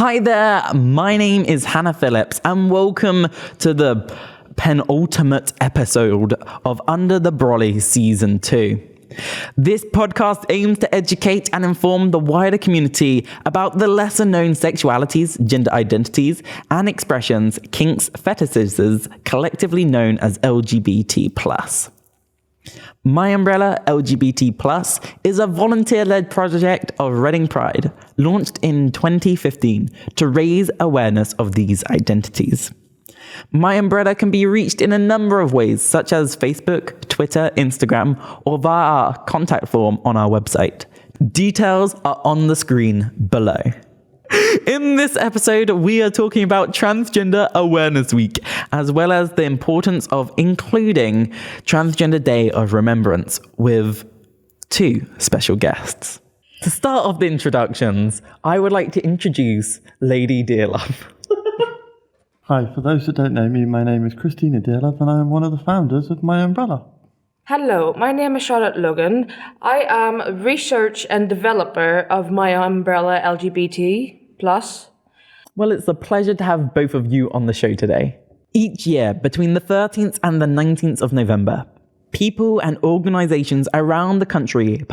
Hi there, my name is Hannah Phillips and welcome to the penultimate episode of Under the Brolly Season 2. This podcast aims to educate and inform the wider community about the lesser known sexualities, gender identities, and expressions, kinks, fetishes, collectively known as LGBT+. MyUmbrella LGBT+ is a volunteer-led project of Reading Pride, launched in 2015 to raise awareness of these identities. MyUmbrella can be reached in a number of ways, such as Facebook, Twitter, Instagram, or via our contact form on our website. Details are on the screen below. In this episode, we are talking about Transgender Awareness Week, as well as the importance of including Transgender Day of Remembrance with two special guests. To start off the introductions, I would like to introduce Lady Dearlove. Hi, for those that don't know me, my name is Christina Dearlove and I am one of the founders of MyUmbrella. Hello, my name is Charlotte Logan. I am a research and developer of MyUmbrella LGBT+. Well, it's a pleasure to have both of you on the show today. Each year, between the 13th and the 19th of November, people and organizations around the country in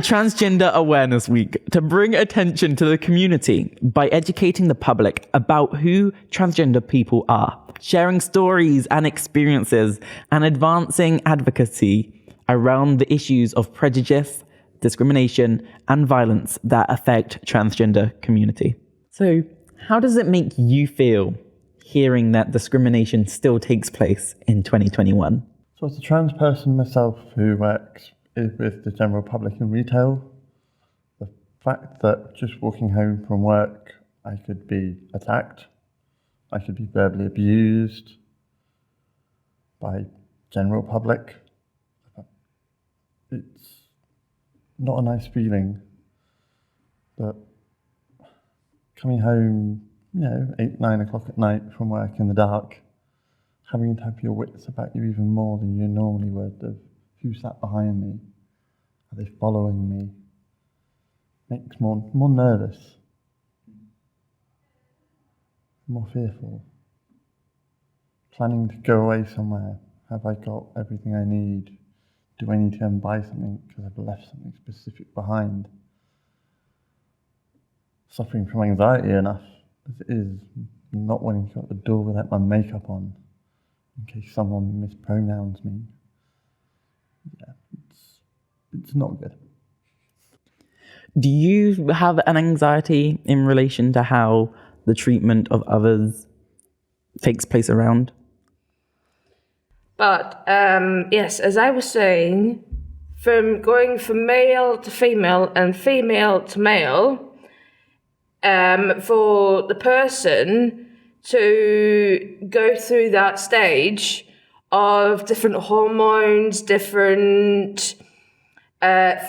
Transgender Awareness Week to bring attention to the community by educating the public about who transgender people are, sharing stories and experiences, and advancing advocacy around the issues of prejudice, discrimination, and violence that affect transgender community. So, how does it make you feel hearing that discrimination still takes place in 2021? So as a trans person myself who works with the general public in retail, the fact that just walking home from work I could be attacked, I could be verbally abused by general public, it's not a nice feeling. But coming home, 8, 9 o'clock at night from work in the dark, having to have your wits about you even more than you normally would, of who sat behind me, are they following me, makes more nervous, more fearful. Planning to go away somewhere, have I got everything I need? Do I need to go and buy something because I've left something specific behind? Suffering from anxiety enough as it is, not wanting to go out the door without my makeup on, in case someone mispronouns me. Yeah, it's not good. Do you have an anxiety in relation to how the treatment of others takes place around? But yes, as I was saying, from going from male to female and female to male, for the person to go through that stage of different hormones, different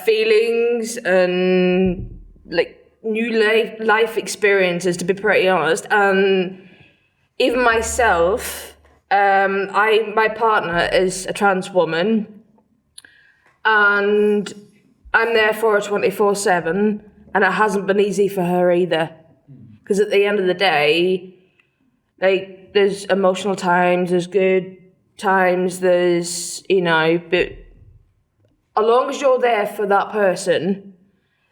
feelings, and like new life experiences, to be pretty honest, and even myself. My partner is a trans woman, and I'm there for her 24/7, and it hasn't been easy for her either. Because at the end of the day, like, there's emotional times, there's good times, there's, but as long as you're there for that person,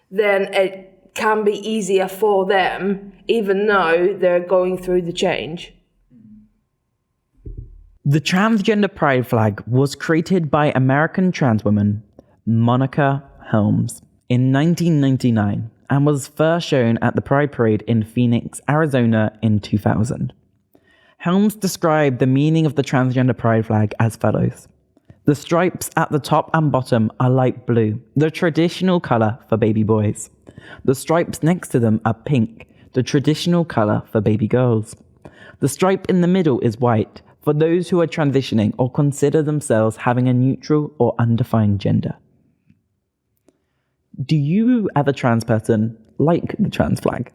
then it can be easier for them, even though they're going through the change. The transgender pride flag was created by American trans woman Monica Helms in 1999 and was first shown at the Pride Parade in Phoenix, Arizona in 2000. Helms described the meaning of the transgender pride flag as follows. The stripes at the top and bottom are light blue, the traditional color for baby boys. The stripes next to them are pink, the traditional color for baby girls. The stripe in the middle is white, for those who are transitioning or consider themselves having a neutral or undefined gender. Do you, as a trans person, like the trans flag?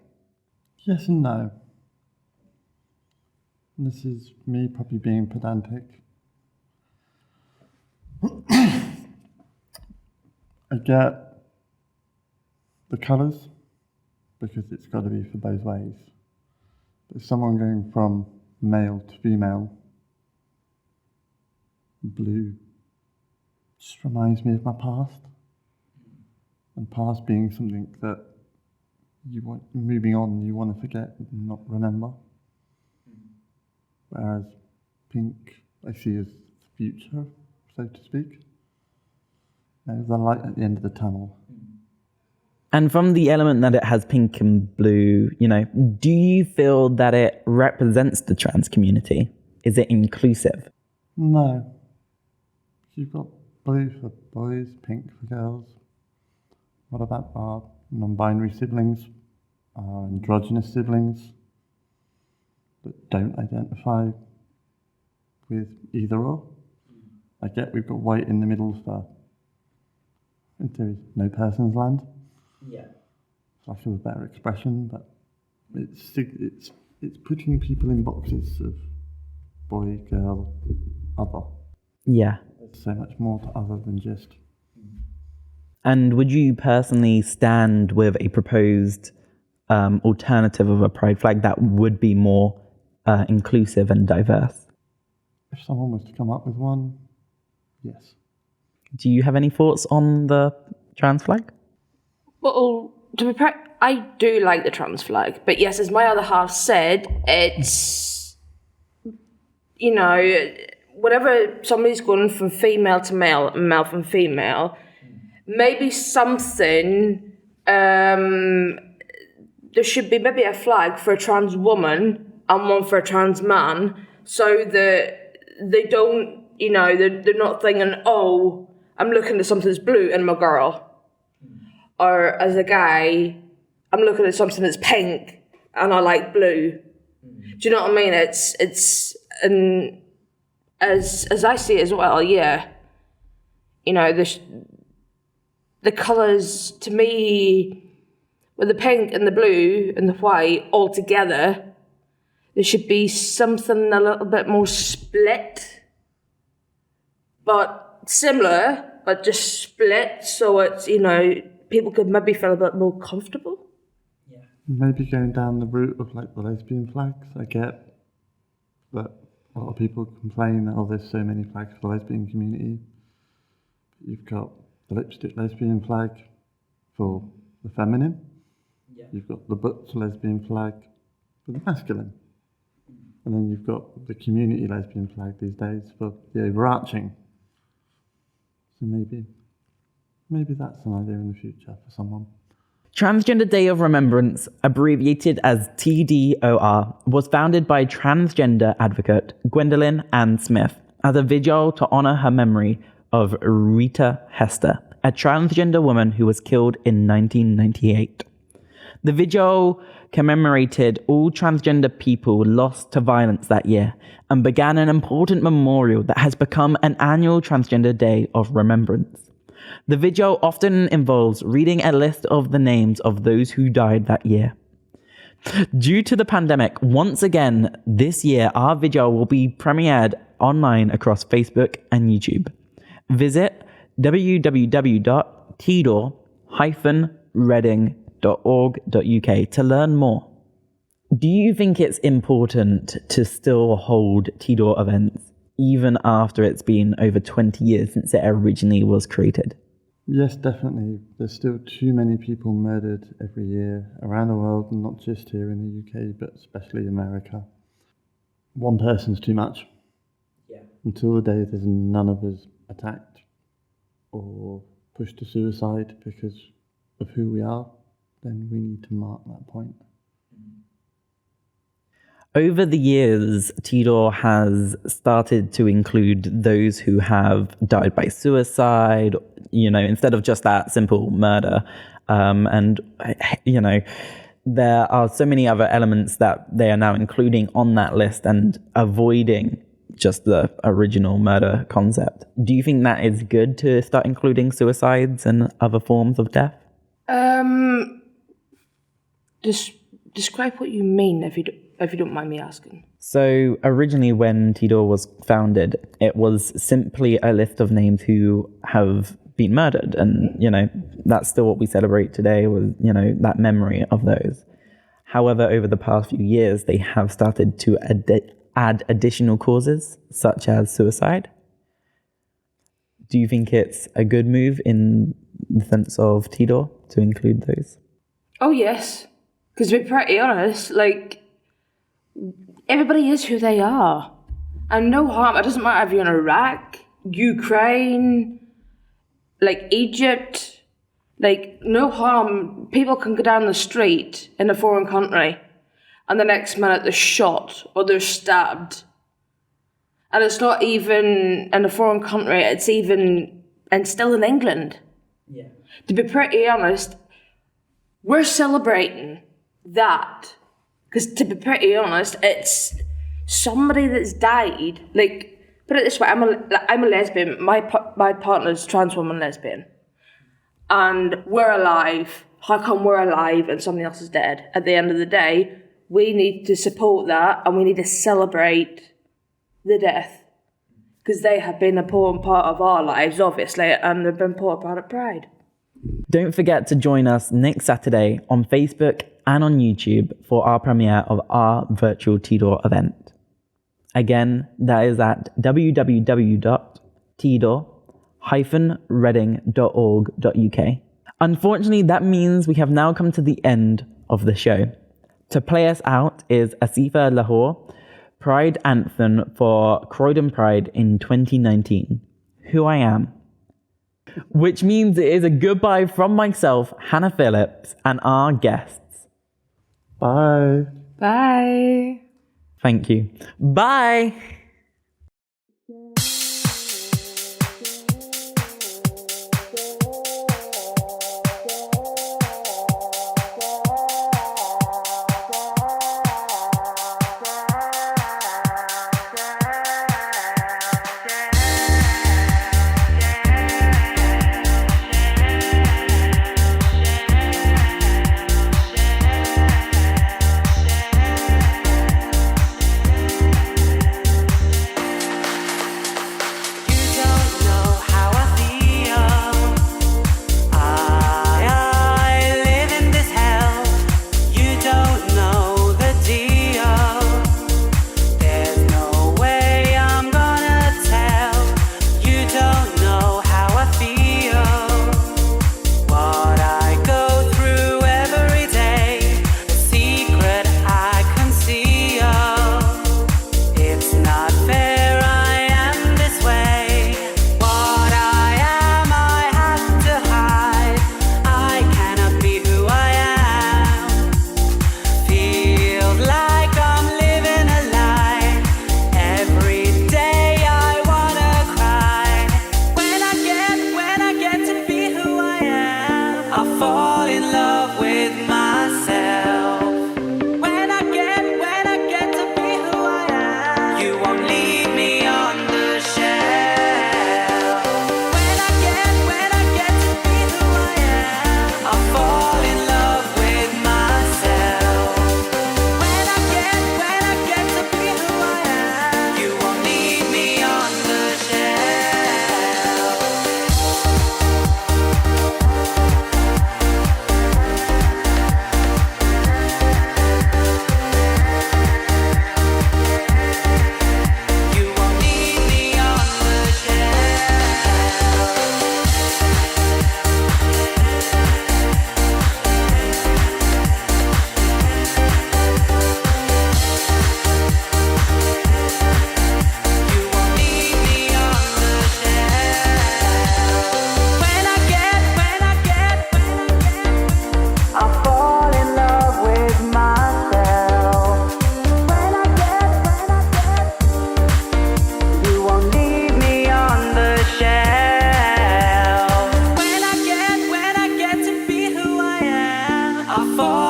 Yes and no. This is me probably being pedantic. I get the colours, because it's got to be for both ways. But someone going from male to female, blue just reminds me of my past. And past being something that you want, moving on, you want to forget and not remember. Whereas pink, I see as the future, so to speak. There's a light at the end of the tunnel. And from the element that it has pink and blue, do you feel that it represents the trans community? Is it inclusive? No. You've got blue for boys, pink for girls. What about our non-binary siblings, our androgynous siblings that don't identify with either or? I get we've got white in the middle for, in theory, no person's land. Yeah. Lack of a better expression, but it's putting people in boxes of boy, girl, other. Yeah. There's so much more to other than just. And would you personally stand with a proposed alternative of a pride flag that would be more inclusive and diverse? If someone was to come up with one, yes. Do you have any thoughts on the trans flag? Well, to be I do like the trans flag, but yes, as my other half said, it's, whenever somebody's going from female to male and male from female, maybe something, there should be maybe a flag for a trans woman and one for a trans man, so that they don't, they're not thinking, oh, I'm looking at something that's blue and I'm a girl. Or as a guy, I'm looking at something that's pink and I like blue. Do you know what I mean? It's and as I see it as well, yeah. The colours, to me, with the pink and the blue and the white all together, there should be something a little bit more split, but similar, but just split, so it's, people could maybe feel a bit more comfortable. Yeah. Maybe going down the route of like the lesbian flags. I get that a lot of people complain that, there's so many flags for the lesbian community. You've got the lipstick lesbian flag for the feminine. Yeah. You've got the butts lesbian flag for the masculine. And then you've got the community lesbian flag these days for the overarching. So maybe that's an idea in the future for someone. Transgender Day of Remembrance, abbreviated as TDoR, was founded by transgender advocate Gwendolyn Ann Smith as a vigil to honor her memory of Rita Hester, a transgender woman who was killed in 1998. The vigil commemorated all transgender people lost to violence that year and began an important memorial that has become an annual Transgender Day of Remembrance. The vigil often involves reading a list of the names of those who died that year. Due to the pandemic, once again this year, our vigil will be premiered online across Facebook and YouTube. Visit www.TDoR-reading.org.uk to learn more. Do you think it's important to still hold TDoR events even after it's been over 20 years since it originally was created? Yes, definitely. There's still too many people murdered every year around the world, and not just here in the UK, but especially America. One person's too much. Yeah. Until the day there's none of us attacked or pushed to suicide because of who we are, then we need to mark that point. Over the years, TDoR has started to include those who have died by suicide, instead of just that simple murder. There are so many other elements that they are now including on that list and avoiding just the original murder concept. Do you think that is good to start including suicides and other forms of death? Describe what you mean, if you don't mind me asking. So originally when TDoR was founded, it was simply a list of names who have been murdered. And, that's still what we celebrate today was, that memory of those. However, over the past few years, they have started to add additional causes, such as suicide. Do you think it's a good move in the sense of TDoR to include those? Oh, yes. Because to be pretty honest, everybody is who they are. And no harm, it doesn't matter if you're in Iraq, Ukraine, Egypt, no harm. People can go down the street in a foreign country and the next minute they're shot or they're stabbed. And it's not even in a foreign country, it's still in England. Yeah. To be pretty honest, we're celebrating that. Because to be pretty honest, it's somebody that's died. Put it this way, I'm a lesbian. My partner's trans woman lesbian. And we're alive. How come we're alive and somebody else is dead? At the end of the day, we need to support that and we need to celebrate the death. Because they have been an important part of our lives, obviously, and they've been an important part of Pride. Don't forget to join us next Saturday on Facebook and on YouTube for our premiere of our virtual TDoR event. Again, that is at www.TDoR-reading.org.uk. Unfortunately, that means we have now come to the end of the show. To play us out is Asifa Lahore, Pride Anthem for Croydon Pride in 2019, Who I Am. Which means it is a goodbye from myself, Hannah Phillips, and our guests. Bye. Bye. Thank you. Bye. I fall